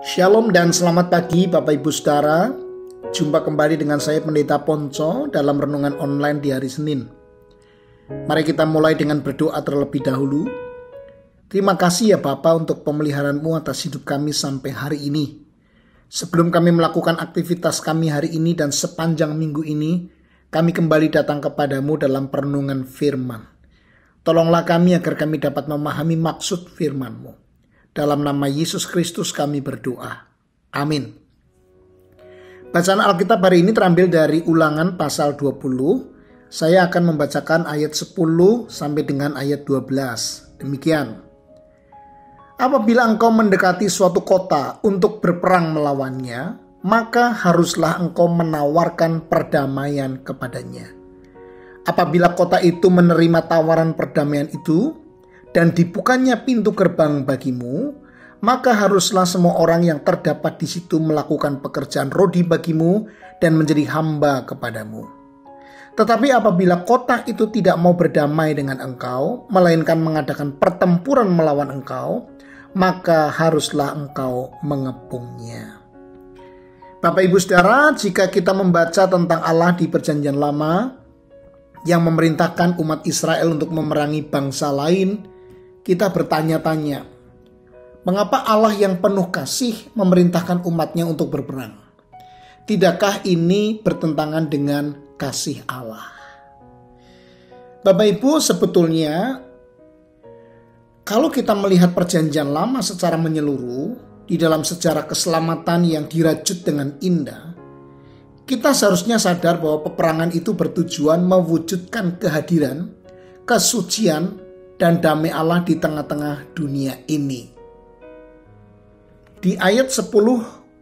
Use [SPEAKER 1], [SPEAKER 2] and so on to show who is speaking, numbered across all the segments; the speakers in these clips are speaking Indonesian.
[SPEAKER 1] Shalom dan selamat pagi Bapak Ibu Saudara. Jumpa kembali dengan saya Pendeta Ponco dalam renungan online di hari Senin. Mari kita mulai dengan berdoa terlebih dahulu. Terima kasih ya Bapa untuk pemeliharaan-Mu atas hidup kami sampai hari ini. Sebelum kami melakukan aktivitas kami hari ini dan sepanjang minggu ini, kami kembali datang kepadamu dalam perenungan firman. Tolonglah kami agar kami dapat memahami maksud firman-Mu. Dalam nama Yesus Kristus kami berdoa. Amin. Bacaan Alkitab hari ini terambil dari Ulangan pasal 20. Saya akan membacakan ayat 10 sampai dengan ayat 12. Demikian. Apabila engkau mendekati suatu kota untuk berperang melawannya, maka haruslah engkau menawarkan perdamaian kepadanya. Apabila kota itu menerima tawaran perdamaian itu, dan dibukanya pintu gerbang bagimu, maka haruslah semua orang yang terdapat di situ melakukan pekerjaan rodi bagimu dan menjadi hamba kepadamu. Tetapi apabila kota itu tidak mau berdamai dengan engkau, melainkan mengadakan pertempuran melawan engkau, maka haruslah engkau mengepungnya. Bapak Ibu Saudara, jika kita membaca tentang Allah di Perjanjian Lama yang memerintahkan umat Israel untuk memerangi bangsa lain, kita bertanya-tanya, mengapa Allah yang penuh kasih memerintahkan umatnya untuk berperang? Tidakkah ini bertentangan dengan kasih Allah? Bapak Ibu, sebetulnya kalau kita melihat Perjanjian Lama secara menyeluruh di dalam sejarah keselamatan yang dirajut dengan indah, kita seharusnya sadar bahwa peperangan itu bertujuan mewujudkan kehadiran, kesucian, dan damai Allah di tengah-tengah dunia ini. Di ayat 10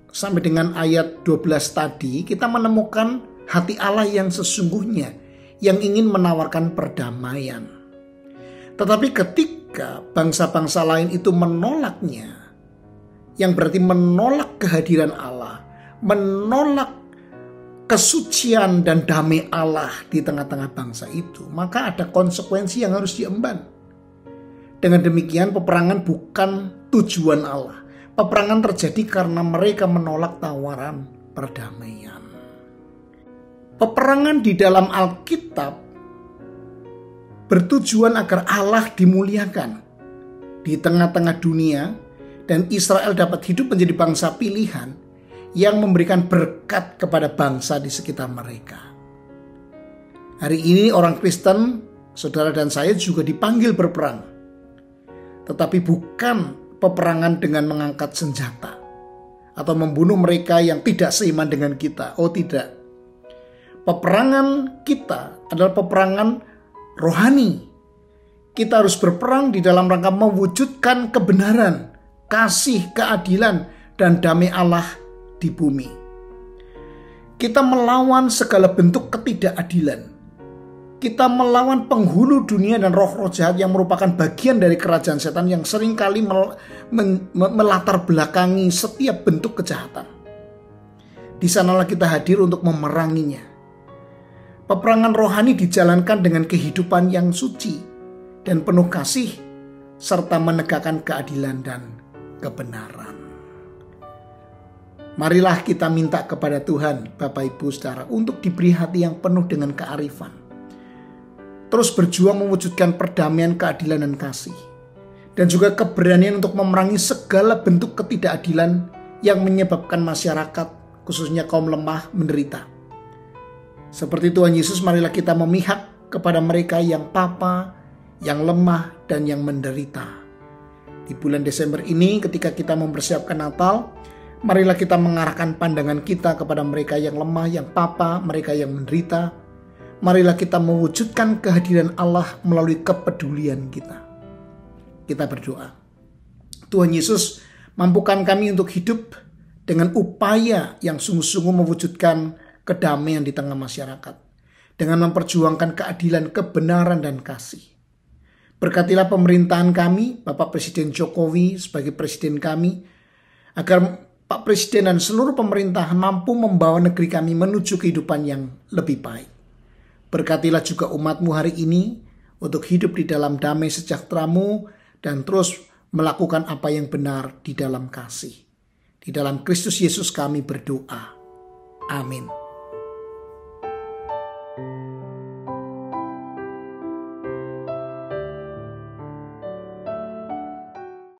[SPEAKER 1] sampai dengan ayat 12 tadi, kita menemukan hati Allah yang sesungguhnya, yang ingin menawarkan perdamaian. Tetapi ketika bangsa-bangsa lain itu menolaknya, yang berarti menolak kehadiran Allah, menolak kesucian dan damai Allah di tengah-tengah bangsa itu, maka ada konsekuensi yang harus diemban. Dengan demikian, peperangan bukan tujuan Allah. Peperangan terjadi karena mereka menolak tawaran perdamaian. Peperangan di dalam Alkitab bertujuan agar Allah dimuliakan di tengah-tengah dunia dan Israel dapat hidup menjadi bangsa pilihan yang memberikan berkat kepada bangsa di sekitar mereka. Hari ini orang Kristen, saudara dan saya juga dipanggil berperang. Tetapi bukan peperangan dengan mengangkat senjata atau membunuh mereka yang tidak seiman dengan kita. Oh tidak. Peperangan kita adalah peperangan rohani. Kita harus berperang di dalam rangka mewujudkan kebenaran, kasih, keadilan, dan damai Allah di bumi. Kita melawan segala bentuk ketidakadilan. Kita melawan penghulu dunia dan roh-roh jahat yang merupakan bagian dari kerajaan setan yang seringkali melatar belakangi setiap bentuk kejahatan. Di sanalah kita hadir untuk memeranginya. Peperangan rohani dijalankan dengan kehidupan yang suci dan penuh kasih, serta menegakkan keadilan dan kebenaran. Marilah kita minta kepada Tuhan, Bapak Ibu Saudara, untuk diberi hati yang penuh dengan kearifan. Terus berjuang mewujudkan perdamaian, keadilan, dan kasih. Dan juga keberanian untuk memerangi segala bentuk ketidakadilan yang menyebabkan masyarakat, khususnya kaum lemah, menderita. Seperti Tuhan Yesus, marilah kita memihak kepada mereka yang papa, yang lemah, dan yang menderita. Di bulan Desember ini, ketika kita mempersiapkan Natal, marilah kita mengarahkan pandangan kita kepada mereka yang lemah, yang papa, mereka yang menderita. Marilah kita mewujudkan kehadiran Allah melalui kepedulian kita. Kita berdoa. Tuhan Yesus, mampukan kami untuk hidup dengan upaya yang sungguh-sungguh mewujudkan kedamaian di tengah masyarakat. Dengan memperjuangkan keadilan, kebenaran, dan kasih. Berkatilah pemerintahan kami, Bapak Presiden Jokowi sebagai presiden kami, agar Pak Presiden dan seluruh pemerintahan mampu membawa negeri kami menuju kehidupan yang lebih baik. Berkatilah juga umat-Mu hari ini untuk hidup di dalam damai sejahtera-Mu dan terus melakukan apa yang benar di dalam kasih. Di dalam Kristus Yesus kami berdoa. Amin.